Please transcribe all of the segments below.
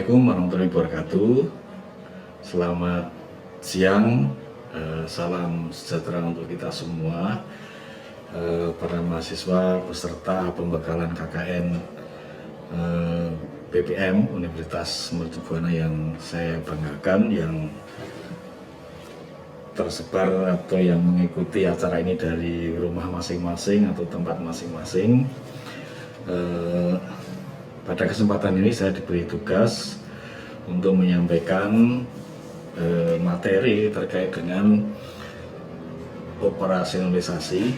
Assalamualaikum warahmatullahi wabarakatuh. Selamat siang, salam sejahtera untuk kita semua, para mahasiswa peserta pembekalan KKN BPM Universitas Mercubuana yang saya banggakan, yang tersebar atau yang mengikuti acara ini dari rumah masing-masing atau tempat masing-masing. Pada kesempatan ini saya diberi tugas untuk menyampaikan materi terkait dengan operasionalisasi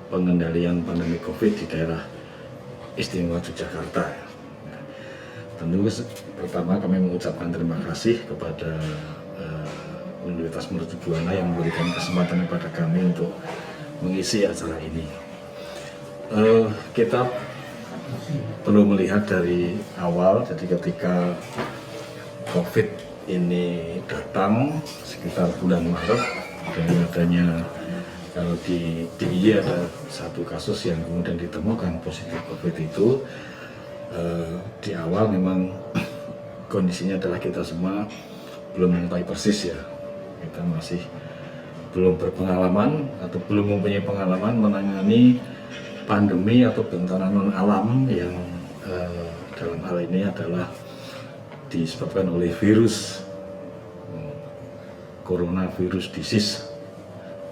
pengendalian pandemi COVID di daerah istimewa Yogyakarta. Tentu pertama kami mengucapkan terima kasih kepada Universitas Mercubuana yang memberikan kesempatan kepada kami untuk mengisi acara ini. Kita perlu melihat dari awal, jadi ketika COVID ini datang sekitar bulan Maret, dari adanya, kalau di DIY ada satu kasus yang kemudian ditemukan positif COVID itu, di awal memang kondisinya adalah kita semua belum mengetahui persis ya, kita masih belum berpengalaman atau belum mempunyai pengalaman menangani pandemi atau bencana non alam yang dalam hal ini adalah disebabkan oleh virus coronavirus disease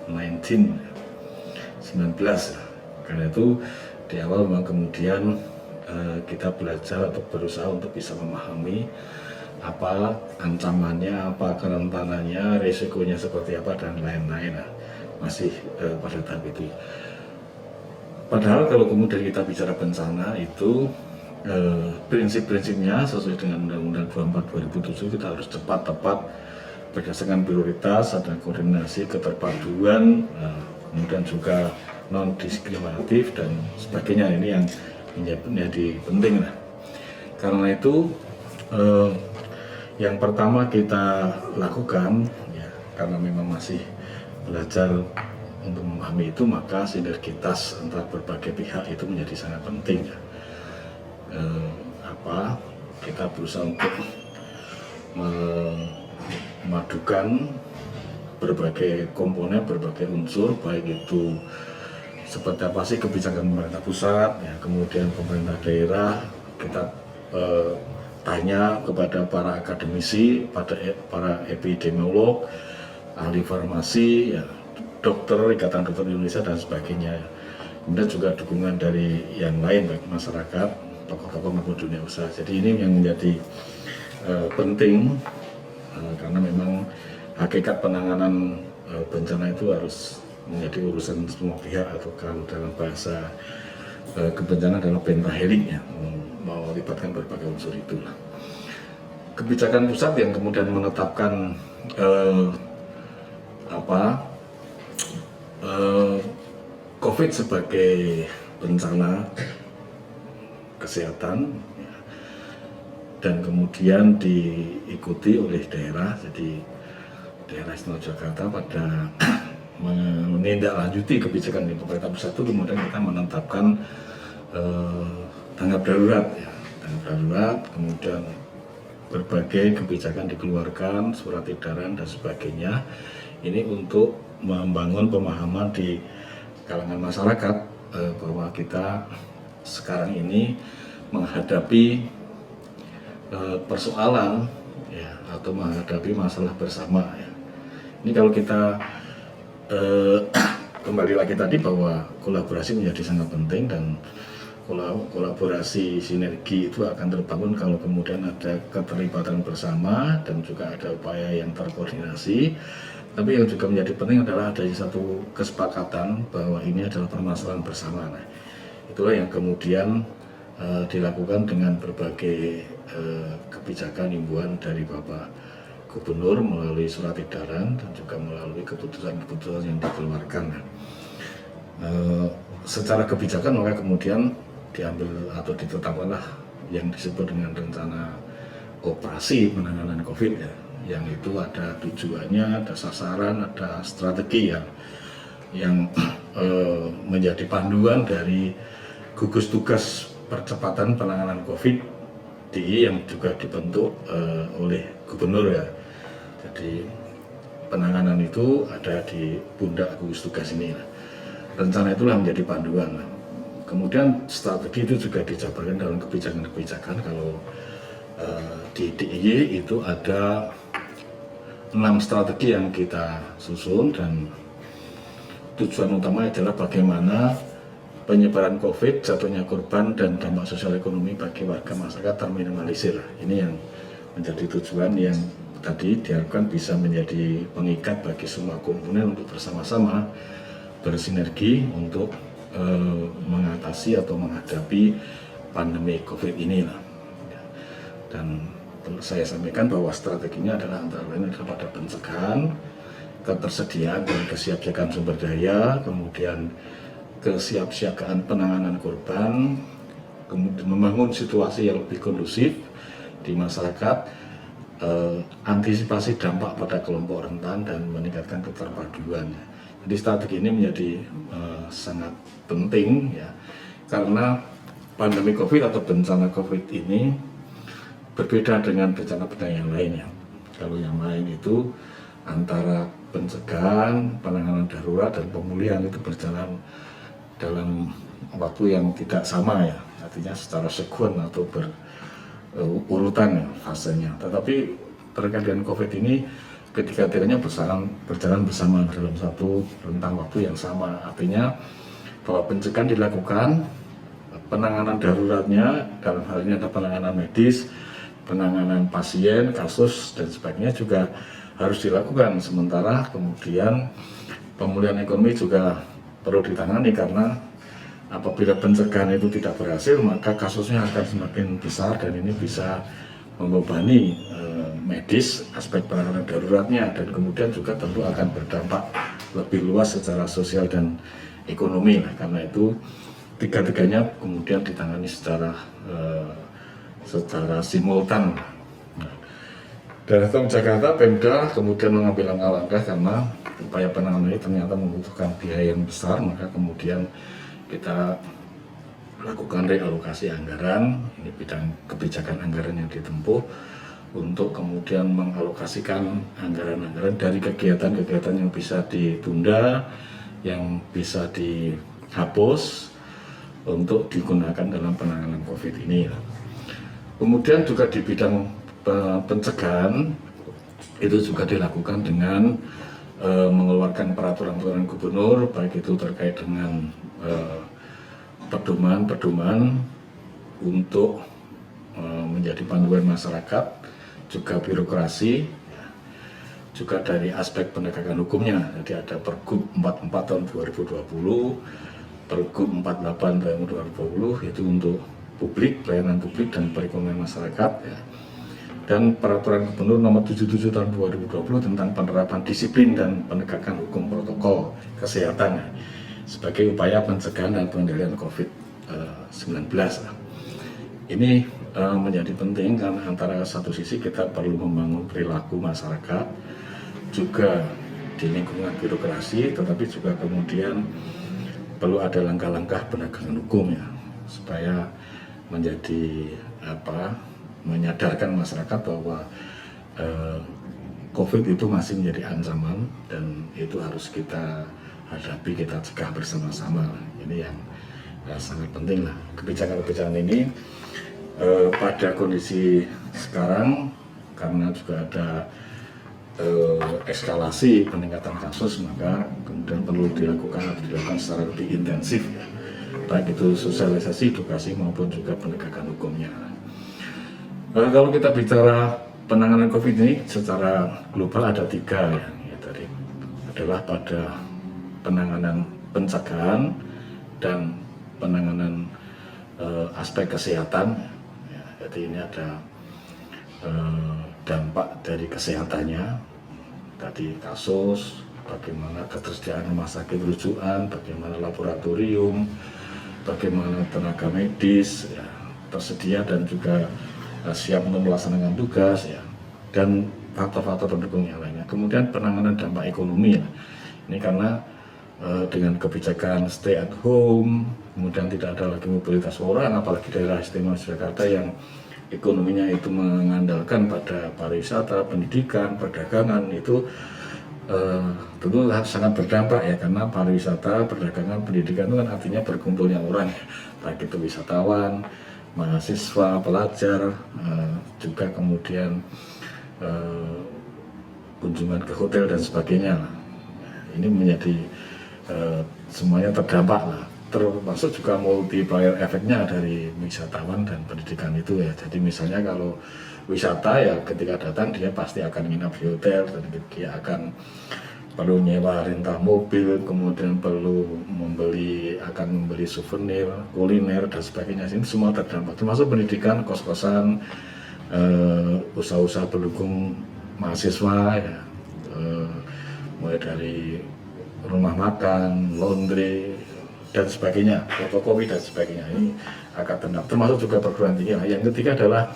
19. Karena itu di awal memang kemudian kita belajar atau berusaha untuk bisa memahami apa ancamannya, apa kerentanannya, resikonya seperti apa dan lain-lain. Masih pada tahap itu. Padahal kalau kemudian kita bicara bencana itu prinsip-prinsipnya sesuai dengan Undang-Undang 24/2007 kita harus cepat, tepat, berdasarkan prioritas, ada koordinasi, keterpaduan, kemudian juga non-diskriminatif dan sebagainya. Ini yang menjadi penting. Karena itu yang pertama kita lakukan ya, karena memang masih belajar untuk memahami itu, maka sinergitas antara berbagai pihak itu menjadi sangat penting. Kita berusaha untuk memadukan berbagai komponen, berbagai unsur, baik itu seperti apa sih kebijakan pemerintah pusat, ya, kemudian pemerintah daerah. Kita tanya kepada para akademisi, para epidemiolog, ahli farmasi, ya, dokter, Ikatan Dokter Indonesia dan sebagainya. Kemudian juga dukungan dari yang lain, baik masyarakat, tokoh-tokoh maupun dunia usaha. Jadi ini yang menjadi penting karena memang hakikat penanganan bencana itu harus menjadi urusan semua pihak, atau kalau dalam bahasa kebencanaan adalah pentahelik, ya, mau melibatkan berbagai unsur itu. Kebijakan pusat yang kemudian menetapkan COVID sebagai bencana kesehatan, dan kemudian diikuti oleh daerah. Jadi daerah istimewa Jakarta pada menindaklanjuti kebijakan di pemerintah pusat itu, kemudian kita menetapkan tanggap darurat, ya, tanggap darurat, kemudian berbagai kebijakan dikeluarkan, surat edaran dan sebagainya. Ini untuk membangun pemahaman di kalangan masyarakat bahwa kita sekarang ini menghadapi persoalan, ya, atau menghadapi masalah bersama, ya. Ini kalau kita kembali lagi tadi bahwa kolaborasi menjadi sangat penting, dan kolaborasi sinergi itu akan terbangun kalau kemudian ada keterlibatan bersama dan juga ada upaya yang terkoordinasi. Tapi yang juga menjadi penting adalah ada satu kesepakatan bahwa ini adalah permasalahan bersama. Itulah yang kemudian dilakukan dengan berbagai kebijakan himbauan dari Bapak Gubernur melalui surat edaran dan juga melalui keputusan-keputusan yang dikeluarkan. Secara kebijakan maka kemudian diambil atau ditetapkanlah yang disebut dengan rencana operasi penanganan COVID, ya, yang itu ada tujuannya, ada sasaran, ada strategi yang menjadi panduan dari gugus tugas percepatan penanganan COVID DI yang juga dibentuk oleh gubernur ya. Jadi penanganan itu ada di pundak gugus tugas ini. Rencana itulah menjadi panduan. Kemudian strategi itu juga dijabarkan dalam kebijakan-kebijakan. Kalau di DIY itu ada 6 strategi yang kita susun, dan tujuan utama adalah bagaimana penyebaran COVID, jatuhnya korban, dan dampak sosial ekonomi bagi warga masyarakat terminimalisir. Ini yang menjadi tujuan yang tadi diharapkan bisa menjadi pengikat bagi semua komponen untuk bersama-sama bersinergi untuk mengatasi atau menghadapi pandemi COVID ini. Dan saya sampaikan bahwa strateginya adalah antara lain adalah pada pencegahan, ketersediaan dan kesiapsiagaan sumber daya, kemudian kesiapsiagaan penanganan korban, kemudian membangun situasi yang lebih kondusif di masyarakat, antisipasi dampak pada kelompok rentan, dan meningkatkan keterpaduan. Jadi strategi ini menjadi sangat penting ya, karena pandemi COVID atau bencana COVID ini berbeda dengan bencana-bencana yang lainnya. Kalau yang lain itu antara pencegahan, penanganan darurat, dan pemulihan itu berjalan dalam waktu yang tidak sama ya, artinya secara sekuen atau berurutan ya fasenya. Tetapi terkait dengan COVID ini ketiga-tiganya berjalan bersama dalam satu rentang waktu yang sama, artinya bahwa pencegahan dilakukan, penanganan daruratnya dalam hal ini ada penanganan medis, penanganan pasien, kasus dan sebagainya juga harus dilakukan, sementara kemudian pemulihan ekonomi juga perlu ditangani, karena apabila pencegahan itu tidak berhasil maka kasusnya akan semakin besar dan ini bisa membebani medis, aspek penanganan daruratnya, dan kemudian juga tentu akan berdampak lebih luas secara sosial dan ekonomi. Karena itu tiga-tiganya kemudian ditangani secara simultan. Dari Jakarta, Pemda kemudian mengambil langkah-langkah karena upaya penanganan ini ternyata membutuhkan biaya yang besar, maka kemudian kita lakukan realokasi anggaran, ini bidang kebijakan anggaran yang ditempuh, untuk kemudian mengalokasikan anggaran-anggaran dari kegiatan-kegiatan yang bisa ditunda, yang bisa dihapus untuk digunakan dalam penanganan COVID ini. Kemudian juga di bidang pencegahan itu juga dilakukan dengan mengeluarkan peraturan-peraturan gubernur, baik itu terkait dengan pedoman-pedoman untuk menjadi panduan masyarakat, juga birokrasi, juga dari aspek penegakan hukumnya. Jadi ada Pergub 44 tahun 2020, Pergub 48 tahun 2020 itu untuk publik, pelayanan publik dan perekonomian masyarakat ya. Dan Peraturan Gubernur Nomor 77 tahun 2020 tentang penerapan disiplin dan penegakan hukum protokol kesehatan ya, sebagai upaya pencegahan dan pengendalian COVID-19. Ini menjadi penting karena antara satu sisi kita perlu membangun perilaku masyarakat juga di lingkungan birokrasi, tetapi juga kemudian perlu ada langkah-langkah penegakan hukum ya, supaya menjadi menyadarkan masyarakat bahwa COVID itu masih menjadi ancaman dan itu harus kita hadapi, kita cegah bersama-sama. Ini yang sangat penting lah. Kebijakan-kebijakan ini pada kondisi sekarang karena juga ada eskalasi peningkatan kasus, maka kemudian perlu dilakukan secara lebih intensif ya, baik itu sosialisasi, edukasi maupun juga penegakan hukumnya. Kalau kita bicara penanganan COVID ini secara global ada 3 ya, tadi adalah pada penanganan pencegahan dan penanganan aspek kesehatan. Jadi ini ada dampak dari kesehatannya, tadi kasus, bagaimana ketersediaan rumah sakit rujukan, bagaimana laboratorium, bagaimana tenaga medis ya, tersedia dan juga siap untuk melaksanakan tugas ya, dan faktor-faktor pendukung yang lainnya. Kemudian penanganan dampak ekonomi ya, ini karena dengan kebijakan stay at home, kemudian tidak ada lagi mobilitas orang, apalagi daerah istimewa Jakarta yang ekonominya itu mengandalkan pada pariwisata, pendidikan, perdagangan, itu tentu sangat berdampak ya, karena pariwisata, perdagangan, pendidikan itu kan artinya berkumpulnya orang, baik itu wisatawan, mahasiswa, pelajar, juga kemudian kunjungan ke hotel dan sebagainya. Ini menjadi semuanya terdampak lah, termasuk juga multiplier efeknya dari wisatawan dan pendidikan itu ya. Jadi misalnya kalau wisata ya ketika datang dia pasti akan nginap di hotel, dan dia akan perlu nyewa rentah mobil, kemudian perlu akan membeli souvenir, kuliner dan sebagainya. Ini semua terdampak, termasuk pendidikan, kos-kosan, usaha-usaha pendukung mahasiswa ya, mulai dari rumah makan, laundry dan sebagainya, fotokopi dan sebagainya, ini akan terdampak, termasuk juga perguruan tinggi. Yang ketiga adalah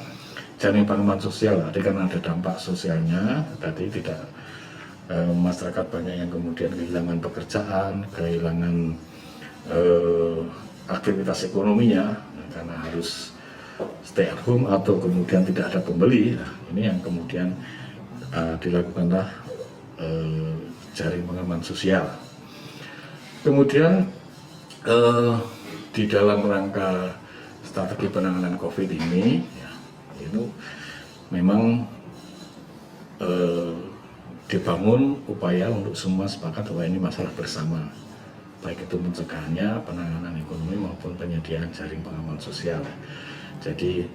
jaring pengaman sosial. Tadi kan ada dampak sosialnya, tadi tidak masyarakat banyak yang kemudian kehilangan pekerjaan, kehilangan aktivitas ekonominya karena harus stay at home atau kemudian tidak ada pembeli. Nah, ini yang kemudian dilakukanlah jaring pengaman sosial. Kemudian di dalam rangka strategi penanganan COVID ini, ya, itu memang dibangun upaya untuk semua sepakat bahwa ini masalah bersama, baik itu pencegahannya, penanganan ekonomi maupun penyediaan jaring pengaman sosial. Jadi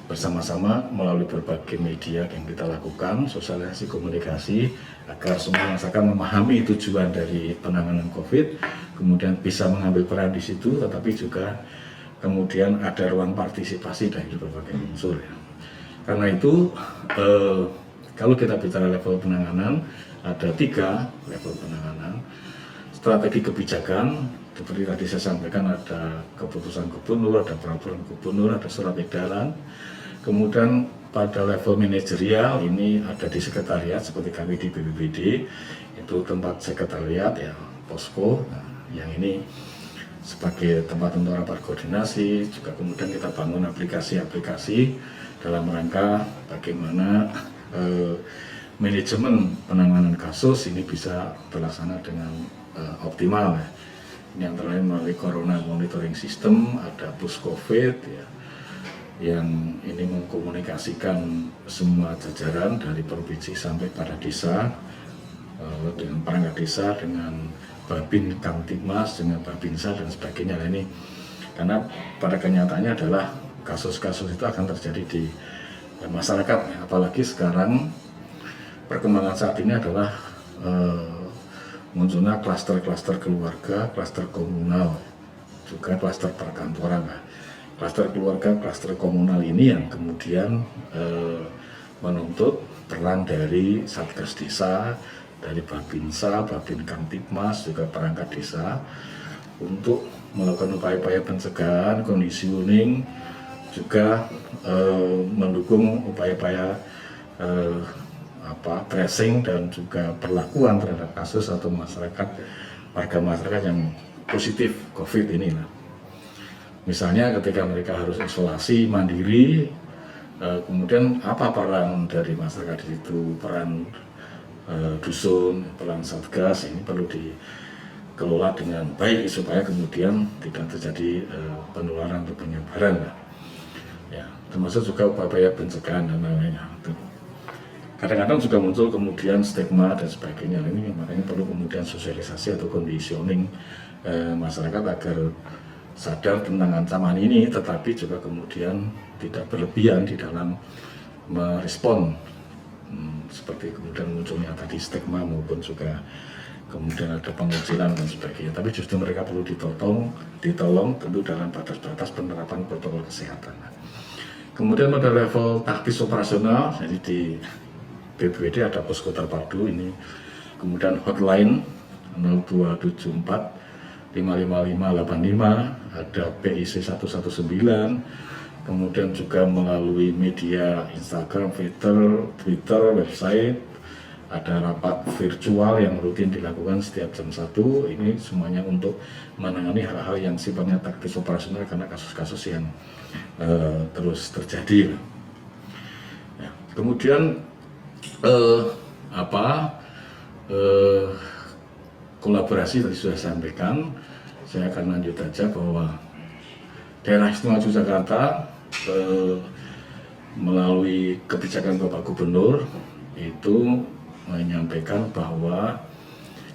bersama-sama melalui berbagai media yang kita lakukan, sosialisasi, komunikasi, agar semua masyarakat memahami tujuan dari penanganan COVID, kemudian bisa mengambil peran di situ, tetapi juga kemudian ada ruang partisipasi dari berbagai unsur. Ya. Karena itu, kalau kita bicara level penanganan, ada 3 level penanganan. Strategi kebijakan, seperti tadi saya sampaikan, ada keputusan gubernur, ada peraturan gubernur, ada surat edaran. Kemudian pada level manajerial ini ada di sekretariat, seperti kami di BPBD, itu tempat sekretariat ya, posko. Nah, yang ini sebagai tempat untuk rapat koordinasi, juga kemudian kita bangun aplikasi-aplikasi dalam rangka bagaimana manajemen penanganan kasus ini bisa terlaksana dengan optimal. Ya. Ini yang terakhir melalui Corona Monitoring System, ada Puskovid ya, yang ini mengkomunikasikan semua jajaran dari provinsi sampai pada desa, dengan perangkat desa, dengan Babin Kamtibmas, dengan Babinsa dan sebagainya. Nah, ini karena pada kenyataannya adalah kasus-kasus itu akan terjadi di masyarakat, apalagi sekarang perkembangan saat ini adalah munculnya klaster-klaster keluarga, klaster komunal, juga klaster perkantoran. Klaster keluarga, klaster komunal ini yang kemudian menuntut peran dari Satgas Desa, dari Babinsa, Babin Kamtibmas, juga perangkat desa untuk melakukan upaya-upaya pencegahan, conditioning, juga mendukung upaya-upaya tracing dan juga perlakuan terhadap kasus atau warga masyarakat yang positif COVID ini. Misalnya ketika mereka harus isolasi mandiri, kemudian apa peran dari masyarakat di situ, peran dusun, peran satgas, ini perlu dikelola dengan baik supaya kemudian tidak terjadi penularan atau penyebaran. Ya, termasuk juga upaya pencegahan dan lain-lainnya. Kadang-kadang juga muncul kemudian stigma dan sebagainya. Ini makanya perlu kemudian sosialisasi atau conditioning masyarakat agar sadar tentang ancaman ini, tetapi juga kemudian tidak berlebihan di dalam merespon seperti kemudian munculnya tadi stigma maupun juga kemudian ada pengucilan dan sebagainya. Tapi justru mereka perlu ditolong tentu dalam batas-batas penerapan protokol kesehatan. Kemudian pada level taktis operasional, jadi di BPBD ada posko terpadu ini, kemudian hotline 0274 55585, ada PIC 119, kemudian juga melalui media Instagram, Twitter, website, ada rapat virtual yang rutin dilakukan setiap jam 1. Ini semuanya untuk menangani hal-hal yang sifatnya taktis operasional karena kasus-kasus yang terus terjadi. Kemudian eh, apa eh, kolaborasi tadi sudah saya sampaikan. Saya akan lanjut aja bahwa daerah istimewa Yogyakarta melalui kebijakan Bapak Gubernur itu menyampaikan bahwa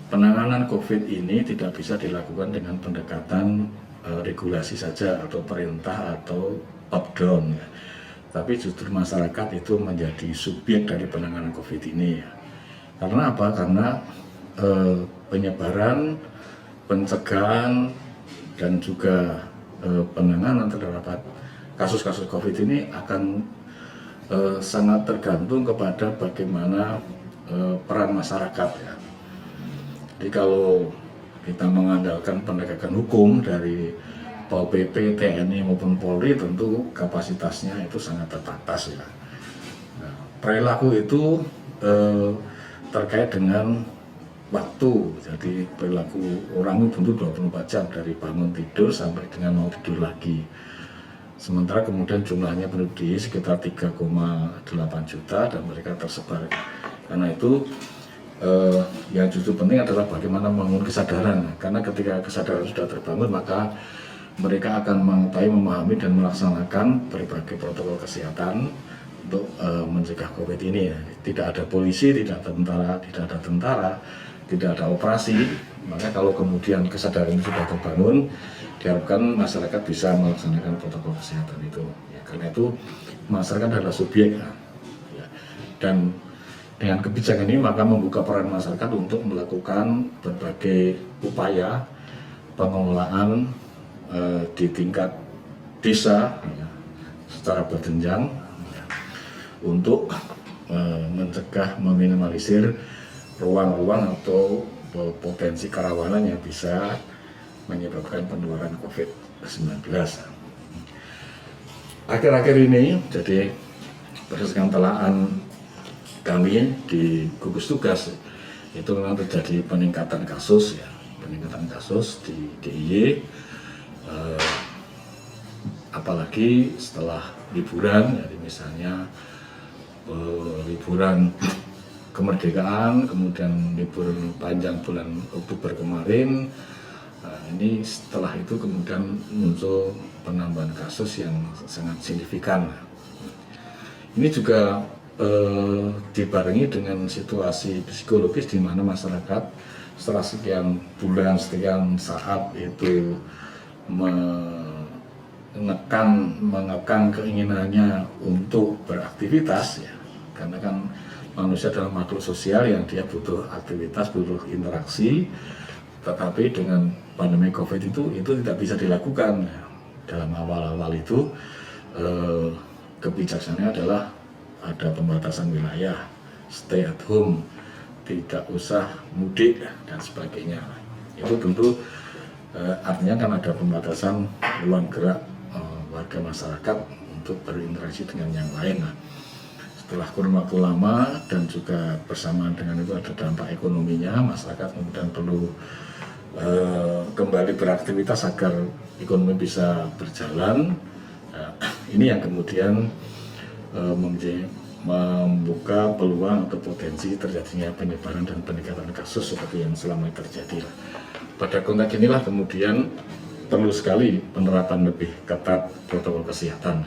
penanganan COVID ini tidak bisa dilakukan dengan pendekatan regulasi saja atau perintah atau top down, ya. Tapi justru masyarakat itu menjadi subjek dari penanganan COVID ini, ya. Karena apa? Karena penyebaran, pencegahan, dan juga penanganan terhadap kasus-kasus COVID ini akan sangat tergantung kepada bagaimana peran masyarakat, ya. Jadi kalau kita mengandalkan penegakan hukum dari Pol PP, TNI maupun Polri, tentu kapasitasnya itu sangat terbatas, ya. Nah, perilaku itu terkait dengan waktu, jadi perilaku orang itu tentu 24 jam dari bangun tidur sampai dengan mau tidur lagi. Sementara kemudian jumlahnya penduduk di sekitar 3,8 juta dan mereka tersebar. Karena itu yang justru penting adalah bagaimana membangun kesadaran. Karena ketika kesadaran sudah terbangun, maka mereka akan mengetahui, memahami dan melaksanakan berbagai protokol kesehatan untuk mencegah COVID ini. Tidak ada polisi, tidak ada tentara, tidak ada operasi. Maka kalau kemudian kesadaran itu sudah terbangun, diharapkan masyarakat bisa melaksanakan protokol kesehatan itu. Ya, karena itu masyarakat adalah subjek, ya. Dan dengan kebijakan ini maka membuka peran masyarakat untuk melakukan berbagai upaya pengelolaan di tingkat desa, ya, secara berjenjang, ya, untuk mencegah, meminimalisir ruang-ruang atau potensi kerawanan yang bisa menyebabkan penularan COVID-19. Akhir-akhir ini, jadi berdasarkan telaan kami di gugus tugas, itu memang terjadi peningkatan kasus, ya, peningkatan kasus di DIY, apalagi setelah liburan, jadi misalnya liburan kemerdekaan, kemudian libur panjang bulan Oktober kemarin. Nah, ini setelah itu kemudian muncul penambahan kasus yang sangat signifikan. Ini juga dibarengi dengan situasi psikologis di mana masyarakat setelah sekian bulan, sekian saat itu mengekang keinginannya untuk beraktivitas, ya. Karena kan manusia adalah makhluk sosial yang dia butuh aktivitas, butuh interaksi. Tetapi dengan pandemi COVID itu tidak bisa dilakukan. Dalam awal-awal itu kebijaksanaannya adalah ada pembatasan wilayah, stay at home, tidak usah mudik dan sebagainya. Itu tentu artinya kan ada pembatasan ruang gerak warga masyarakat untuk berinteraksi dengan yang lain. Nah, setelah kurun waktu lama dan juga bersamaan dengan itu ada dampak ekonominya, masyarakat kemudian perlu kembali beraktivitas agar ekonomi bisa berjalan. Ini yang kemudian membuka peluang atau potensi terjadinya penyebaran dan peningkatan kasus seperti yang selama ini terjadi. Pada konteks inilah kemudian perlu sekali penerapan lebih ketat protokol kesehatan,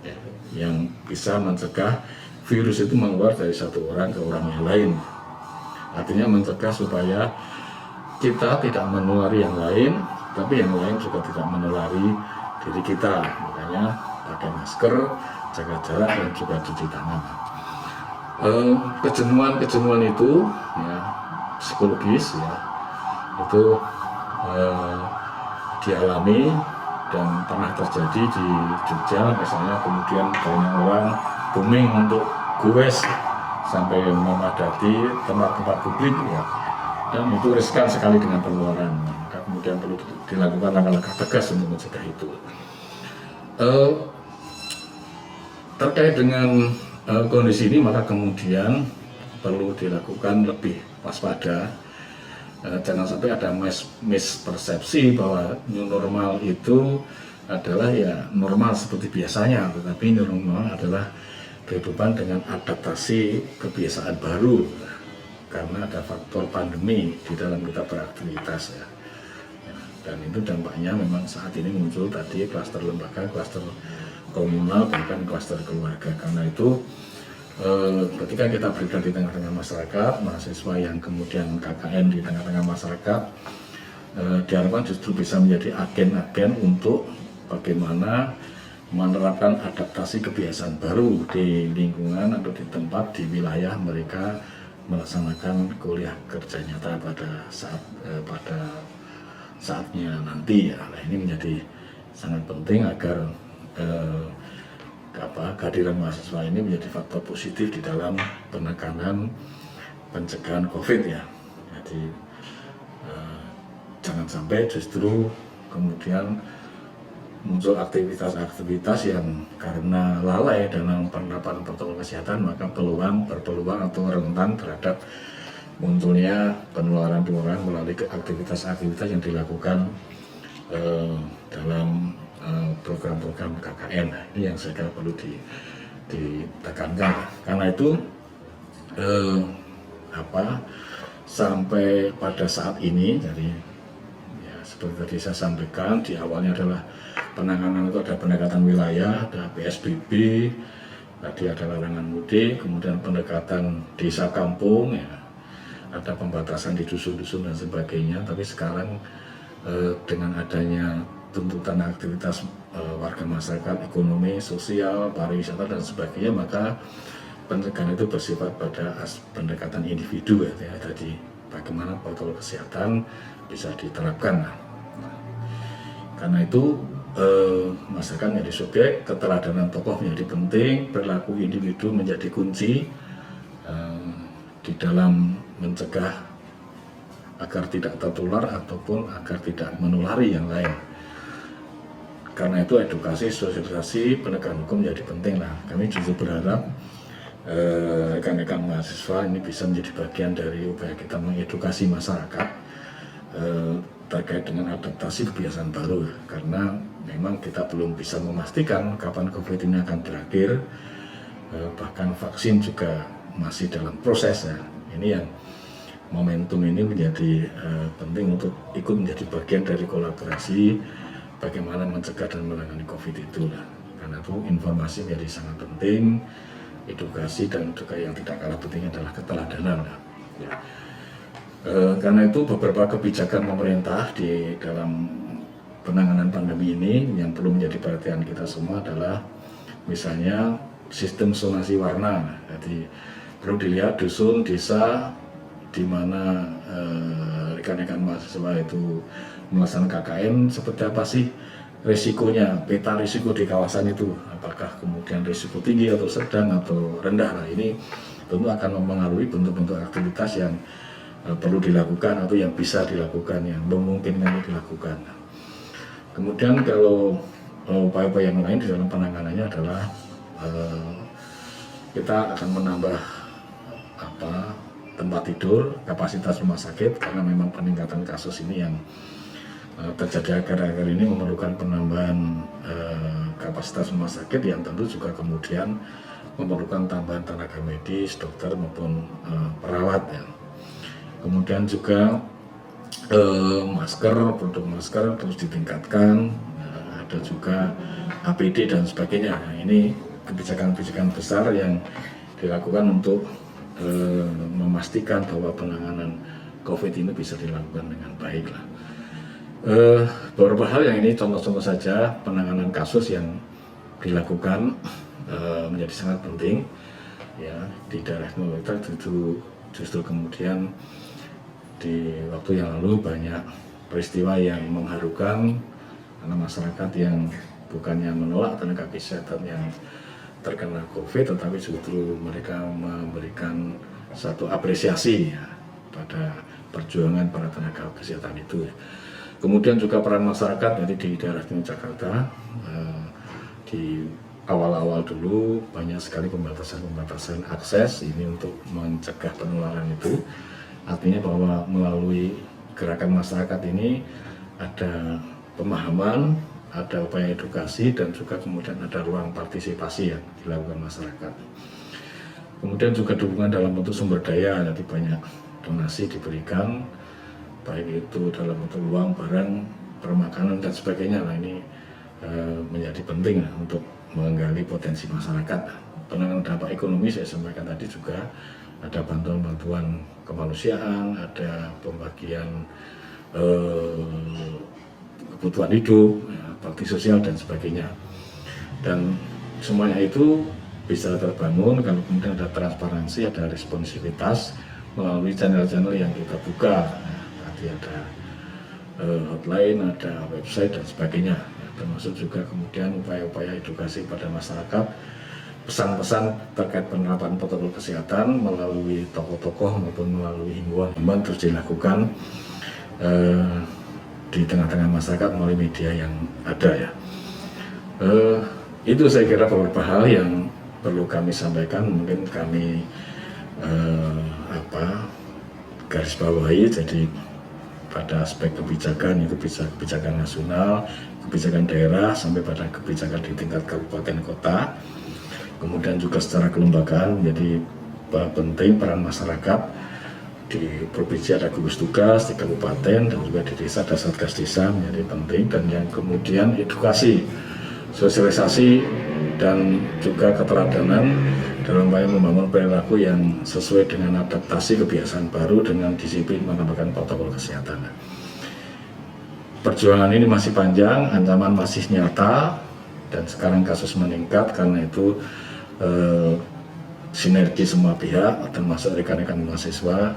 ya, yang bisa mencegah virus itu mengeluar dari satu orang ke orang yang lain. Artinya mencegah supaya kita tidak menulari yang lain, tapi yang lain juga tidak menulari diri kita. Makanya pakai masker, jaga jarak, dan juga cuci tangan. Kejenuhan itu, ya, psikologis, ya, itu dialami dan pernah terjadi di Jogja misalnya. Kemudian banyak orang booming untuk goes sampai memadati tempat-tempat publik, ya, dan itu riskan sekali dengan penularan. Maka kemudian perlu dilakukan langkah-langkah tegas untuk mencegah itu. Terkait dengan kondisi ini, maka kemudian perlu dilakukan lebih waspada. Jangan sampai ada mispersepsi bahwa new normal itu adalah ya normal seperti biasanya, tetapi new normal adalah kehidupan dengan adaptasi kebiasaan baru karena ada faktor pandemi di dalam kita beraktivitas ya. Dan itu dampaknya memang saat ini muncul tadi klaster lembaga, klaster komunal, bahkan klaster keluarga. Karena itu ketika kita berada di tengah-tengah masyarakat, mahasiswa yang kemudian KKN di tengah-tengah masyarakat, diharapkan justru bisa menjadi agen-agen untuk bagaimana menerapkan adaptasi kebiasaan baru di lingkungan atau di tempat, di wilayah mereka melaksanakan kuliah kerja nyata pada saatnya nanti ya. Nah, ini menjadi sangat penting agar kehadiran mahasiswa ini menjadi faktor positif di dalam penekanan pencegahan COVID ya. Jadi jangan sampai justru kemudian muncul aktivitas-aktivitas yang karena lalai dalam penerapan protokol kesehatan maka berpeluang atau rentan terhadap munculnya penularan melalui aktivitas-aktivitas yang dilakukan dalam program-program KKN. Ini yang saya kira perlu ditekankan. Karena itu sampai pada saat ini, jadi ya, seperti tadi saya sampaikan di awalnya adalah penanganan itu ada pendekatan wilayah, ada PSBB, tadi ada larangan mudik, kemudian pendekatan desa kampung, ya, ada pembatasan di dusun-dusun dan sebagainya. Tapi sekarang dengan adanya tuntutan aktivitas warga masyarakat, ekonomi, sosial, pariwisata dan sebagainya, maka pencegahan itu bersifat pada pendekatan individu ya, tadi bagaimana protokol kesehatan bisa diterapkan. Karena itu masyarakat menjadi subjek, keteladanan tokoh menjadi penting, perilaku individu menjadi kunci di dalam mencegah agar tidak tertular ataupun agar tidak menulari yang lain. Karena itu edukasi, sosialisasi, penegakan hukum menjadi penting lah. Kami justru berharap rekan-rekan mahasiswa ini bisa menjadi bagian dari upaya kita mengedukasi masyarakat terkait dengan adaptasi kebiasaan baru, karena memang kita belum bisa memastikan kapan COVID ini akan berakhir, bahkan vaksin juga masih dalam proses ya. Ini yang momentum ini menjadi penting untuk ikut menjadi bagian dari kolaborasi bagaimana mencegah dan menangani COVID itu lah. Karena itu informasi menjadi sangat penting, edukasi, dan juga yang tidak kalah penting adalah keteladanan. Ya. Karena itu beberapa kebijakan pemerintah di dalam penanganan pandemi ini yang perlu menjadi perhatian kita semua adalah misalnya sistem zonasi warna. Jadi perlu dilihat dusun, desa di mana rekan-rekan mahasiswa itu melaksanakan KKN seperti apa sih risikonya, peta risiko di kawasan itu, apakah kemudian risiko tinggi atau sedang atau rendah. Nah, ini tentu akan mempengaruhi bentuk-bentuk aktivitas yang perlu dilakukan atau yang bisa dilakukan, yang memungkinkan dilakukan. Kemudian kalau upaya-upaya yang lain di dalam penanganannya adalah kita akan menambah tempat tidur, kapasitas rumah sakit, karena memang peningkatan kasus ini yang terjadi akhir-akhir ini memerlukan penambahan kapasitas rumah sakit yang tentu juga kemudian memerlukan tambahan tenaga medis, dokter maupun perawat ya. Kemudian juga produk masker terus ditingkatkan, ada juga APD dan sebagainya. Nah, ini kebijakan-kebijakan besar yang dilakukan untuk memastikan bahwa penanganan COVID ini bisa dilakukan dengan baik lah. Beberapa hal yang ini contoh-contoh saja penanganan kasus yang dilakukan menjadi sangat penting ya di daerah kita. Justru kemudian di waktu yang lalu banyak peristiwa yang mengharukan karena masyarakat yang bukannya menolak tenaga kesehatan yang terkena COVID, tetapi justru mereka memberikan satu apresiasi ya, pada perjuangan para tenaga kesehatan itu ya. Kemudian juga peran masyarakat dari di daerah Timur Jakarta di awal-awal dulu banyak sekali pembatasan akses ini untuk mencegah penularan itu. Artinya bahwa melalui gerakan masyarakat ini ada pemahaman, ada upaya edukasi dan juga kemudian ada ruang partisipasi yang dilakukan masyarakat. Kemudian juga dukungan dalam bentuk sumber daya, jadi banyak donasi diberikan, baik itu dalam bentuk uang, barang, permakanan dan sebagainya. Nah ini menjadi penting untuk menggali potensi masyarakat. Penanganan dampak ekonomi saya sampaikan tadi juga ada bantuan-bantuan kemanusiaan, ada pembagian kebutuhan hidup, bakti sosial dan sebagainya. Dan semuanya itu bisa terbangun kalau kemudian ada transparansi, ada responsivitas melalui channel-channel yang kita buka. Tadi ada hotline, ada website dan sebagainya. Termasuk juga kemudian upaya-upaya edukasi pada masyarakat, pesan-pesan terkait penerapan protokol kesehatan melalui tokoh-tokoh maupun melalui himbauan terus dilakukan di tengah-tengah masyarakat melalui media yang ada ya. Itu saya kira beberapa hal yang perlu kami sampaikan, mungkin kami garis bawahi. Jadi pada aspek kebijakan itu bisa kebijakan nasional, kebijakan daerah sampai pada kebijakan di tingkat kabupaten kota. Kemudian juga secara kelembagaan menjadi penting peran masyarakat. Di provinsi ada gugus tugas, di kabupaten dan juga di desa ada satgas desa menjadi penting. Dan yang kemudian edukasi, sosialisasi dan juga keteladanan dalam upaya membangun perilaku yang sesuai dengan adaptasi kebiasaan baru dengan disiplin menerapkan protokol kesehatan. Perjuangan ini masih panjang, ancaman masih nyata, dan sekarang kasus meningkat. Karena itu sinergi semua pihak termasuk rekan-rekan mahasiswa,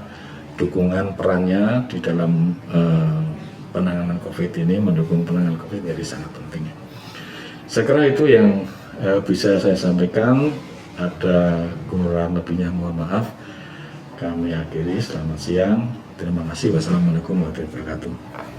dukungan perannya di dalam penanganan COVID ini, mendukung penanganan COVID jadi sangat penting. Saya kira itu yang bisa saya sampaikan. Ada kurang lebihnya mohon maaf. Kami akhiri, selamat siang. Terima kasih. Wassalamualaikum warahmatullahi wabarakatuh.